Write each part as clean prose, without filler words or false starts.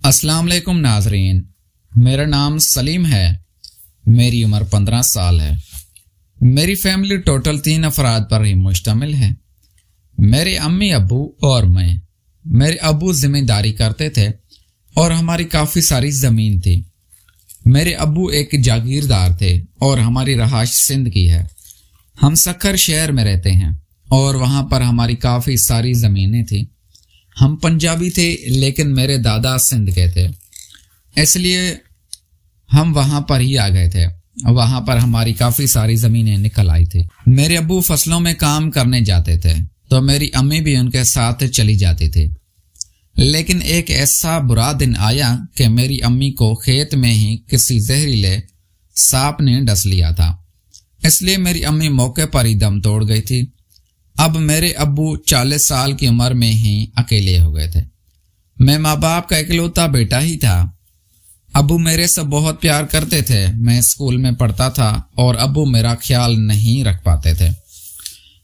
अस्सलाम वालेकुम नाजरीन, मेरा नाम सलीम है। मेरी उम्र 15 साल है। मेरी फैमिली टोटल 3 अफराद पर ही मुश्तमिल है। मेरे अम्मी अब्बू और मैं। मेरे अब्बू जिम्मेदारी करते थे और हमारी काफ़ी सारी ज़मीन थी। मेरे अब्बू एक जागीरदार थे और हमारी रहायश सिंध की है। हम सक्खर शहर में रहते हैं और वहाँ पर हमारी काफ़ी सारी ज़मीनें थी। हम पंजाबी थे लेकिन मेरे दादा सिंध के थे, इसलिए हम वहाँ पर ही आ गए थे। वहाँ पर हमारी काफ़ी सारी ज़मीनें निकल आई थी। मेरे अब्बू फसलों में काम करने जाते थे तो मेरी अम्मी भी उनके साथ चली जाती थी। लेकिन एक ऐसा बुरा दिन आया कि मेरी अम्मी को खेत में ही किसी जहरीले सांप ने डस लिया था, इसलिए मेरी अम्मी मौके पर ही दम तोड़ गई थी। अब मेरे अब्बू 40 साल की उम्र में ही अकेले हो गए थे। मैं माँ बाप का इकलौता बेटा ही था। अब्बू मेरे से बहुत प्यार करते थे। मैं स्कूल में पढ़ता था और अब्बू मेरा ख्याल नहीं रख पाते थे।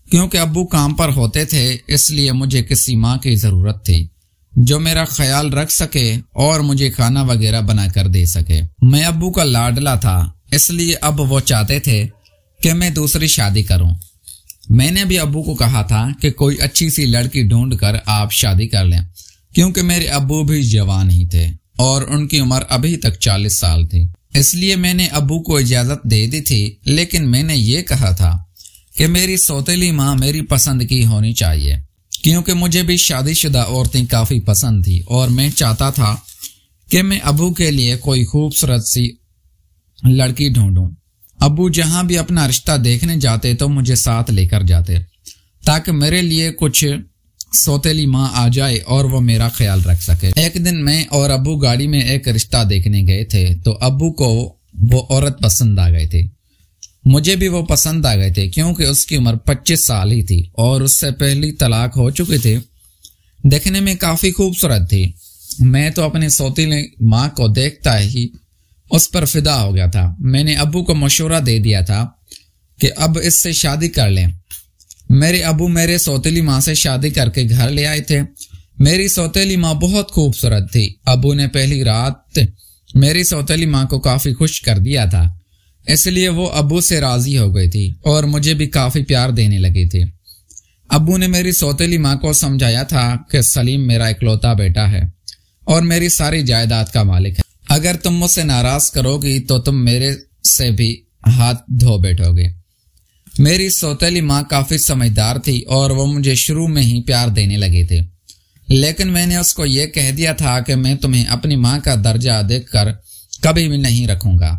क्योंकि अब्बू काम पर होते थे, इसलिए मुझे किसी माँ की ज़रूरत थी जो मेरा ख्याल रख सके और मुझे खाना वगैरह बनाकर दे सके। मैं अब्बू का लाडला था, इसलिए अब वो चाहते थे कि मैं दूसरी शादी करूं। मैंने भी अब्बू को कहा था कि कोई अच्छी सी लड़की ढूंढ कर आप शादी कर लें, क्योंकि मेरे अब्बू भी जवान ही थे और उनकी उम्र अभी तक 40 साल थी। इसलिए मैंने अब्बू को इजाज़त दे दी थी, लेकिन मैंने ये कहा था कि मेरी सौतेली माँ मेरी पसंद की होनी चाहिए, क्योंकि मुझे भी शादीशुदा औरतें काफ़ी पसंद थी और मैं चाहता था कि मैं अब्बू के लिए कोई खूबसूरत सी लड़की ढूंढूं। अब्बू जहां भी अपना रिश्ता देखने जाते तो मुझे साथ लेकर जाते, ताकि मेरे लिए कुछ सौतेली माँ आ जाए और वो मेरा ख्याल रख सके। एक दिन मैं और अब्बू गाड़ी में एक रिश्ता देखने गए थे तो अब्बू को वो औरत पसंद आ गई थी। मुझे भी वो पसंद आ गए थे, क्योंकि उसकी उम्र 25 साल ही थी और उससे पहली तलाक हो चुकी थी। देखने में काफी खूबसूरत थी। मैं तो अपनी सौतेली माँ को देखता ही उस पर फिदा हो गया था। मैंने अब्बू को मशवरा दे दिया था कि अब इससे शादी कर लें। मेरे अब्बू मेरे सौतेली माँ से शादी करके घर ले आए थे। मेरी सौतेली माँ बहुत खूबसूरत थी। अब्बू ने पहली रात मेरी सौतेली माँ को काफी खुश कर दिया था, इसलिए वो अब्बू से राजी हो गई थी और मुझे भी काफी प्यार देने लगी थी। अब्बू ने मेरी सौतेली माँ को समझाया था कि सलीम मेरा इकलौता बेटा है और मेरी सारी जायदाद का मालिक है। अगर तुम मुझसे नाराज करोगी तो तुम मेरे से भी हाथ धो बैठोगे। मेरी सौतेली माँ काफी समझदार थी और वो मुझे शुरू में ही प्यार देने लगे थे, लेकिन मैंने उसको ये कह दिया था कि मैं तुम्हें अपनी माँ का दर्जा देखकर कभी भी नहीं रखूंगा,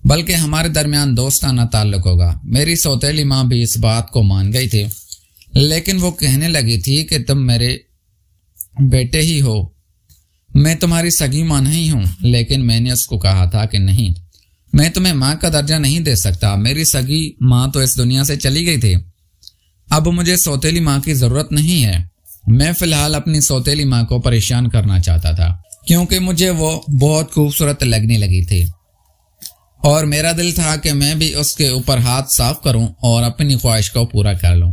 बल्कि हमारे दरमियान दोस्ताना ताल्लुक होगा। मेरी सौतेली माँ भी इस बात को मान गई थी, लेकिन वो कहने लगी थी कि तुम मेरे बेटे ही हो, मैं तुम्हारी सगी माँ नहीं हूँ। लेकिन मैंने उसको कहा था कि नहीं, मैं तुम्हें माँ का दर्जा नहीं दे सकता। मेरी सगी माँ तो इस दुनिया से चली गई थी। अब मुझे सौतेली माँ की जरूरत नहीं है। मैं फिलहाल अपनी सौतेली माँ को परेशान करना चाहता था, क्योंकि मुझे वो बहुत खूबसूरत लगने लगी थी और मेरा दिल था कि मैं भी उसके ऊपर हाथ साफ करूं और अपनी ख्वाहिश को पूरा कर लूं,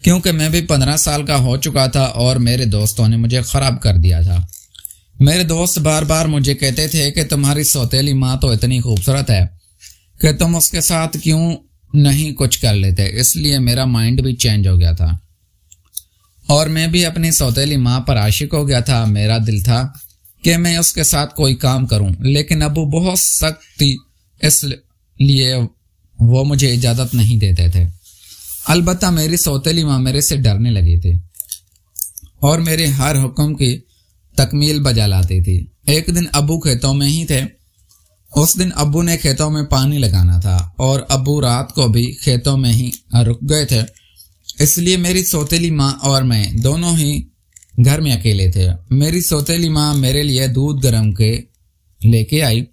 क्योंकि मैं भी 15 साल का हो चुका था और मेरे दोस्तों ने मुझे खराब कर दिया था। मेरे दोस्त बार बार मुझे कहते थे कि तुम्हारी सौतेली माँ तो इतनी खूबसूरत है कि तुम उसके साथ क्यों नहीं कुछ कर लेते। इसलिए मेरा माइंड भी चेंज हो गया था और मैं भी अपनी सौतेली माँ पर आशिक हो गया था। मेरा दिल था कि मैं उसके साथ कोई काम करूं, लेकिन अब्बू बहुत सख्त थी, इसलिए वो मुझे इजाजत नहीं देते थे। अलबत्ता मेरी सौतेली माँ मेरे से डरने लगी थी और मेरे हर हुक्म की तकमील बजा लाती थी। एक दिन अब्बू खेतों में ही थे। उस दिन अब्बू ने खेतों में पानी लगाना था और अब्बू रात को भी खेतों में ही रुक गए थे, इसलिए मेरी सौतेली माँ और मैं दोनों ही घर में अकेले थे। मेरी सौतेली माँ मेरे लिए दूध गर्म के लेके आई।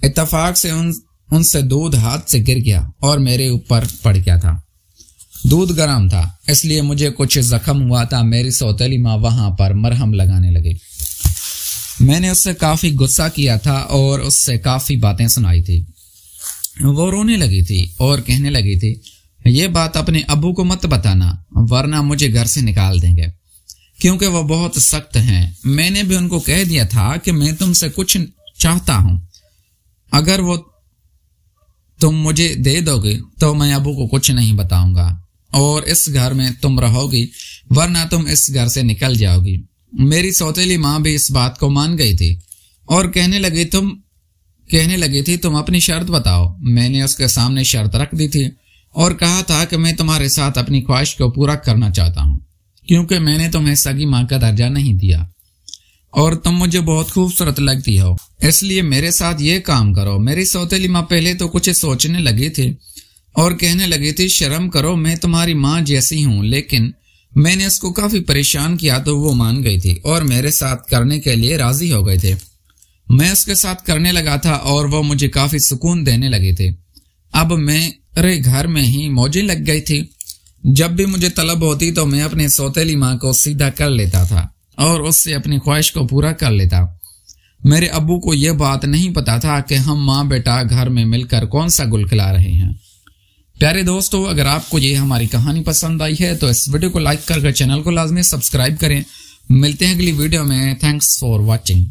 इत्तेफाक से उनसे दूध हाथ से गिर गया और मेरे ऊपर पड़ गया था। दूध गर्म था, इसलिए मुझे कुछ जख्म हुआ था। मेरी सौतेली माँ वहां पर मरहम लगाने लगी। मैंने उससे काफी गुस्सा किया था और उससे काफी बातें सुनाई थी। वो रोने लगी थी और कहने लगी थी, ये बात अपने अब्बू को मत बताना, वरना मुझे घर से निकाल देंगे। क्योंकि वो बहुत सख्त हैं। मैंने भी उनको कह दिया था कि मैं तुमसे कुछ चाहता हूं, अगर वो तुम मुझे दे दोगे तो मैं अबू को कुछ नहीं बताऊंगा और इस घर में तुम रहोगी, वरना तुम इस घर से निकल जाओगी। मेरी सौतेली माँ भी इस बात को मान गई थी और कहने लगी थी तुम अपनी शर्त बताओ। मैंने उसके सामने शर्त रख दी थी और कहा था कि मैं तुम्हारे साथ अपनी ख्वाहिश को पूरा करना चाहता हूँ, क्योंकि मैंने तुम्हें सगी माँ का दर्जा नहीं दिया और तुम मुझे बहुत खूबसूरत लगती हो, इसलिए मेरे साथ ये काम करो। मेरी सौतेली माँ पहले तो कुछ सोचने लगी थी और कहने लगी थी शर्म करो, मैं तुम्हारी माँ जैसी हूँ, लेकिन मैंने उसको काफी परेशान किया तो वो मान गई थी और मेरे साथ करने के लिए राजी हो गए थे। मैं उसके साथ करने लगा था और वो मुझे काफी सुकून देने लगे थे। अब मेरे घर में ही मौजें लग गई थी। जब भी मुझे तलब होती तो मैं अपने सौतेली माँ को सीधा कर लेता था और उससे अपनी ख्वाहिश को पूरा कर लेता। मेरे अब्बू को यह बात नहीं पता था कि हम माँ बेटा घर में मिलकर कौन सा गुल खिला रहे हैं। प्यारे दोस्तों, अगर आपको ये हमारी कहानी पसंद आई है तो इस वीडियो को लाइक करके चैनल को लाजमी सब्सक्राइब करें। मिलते हैं अगली वीडियो में। Thanks for watching.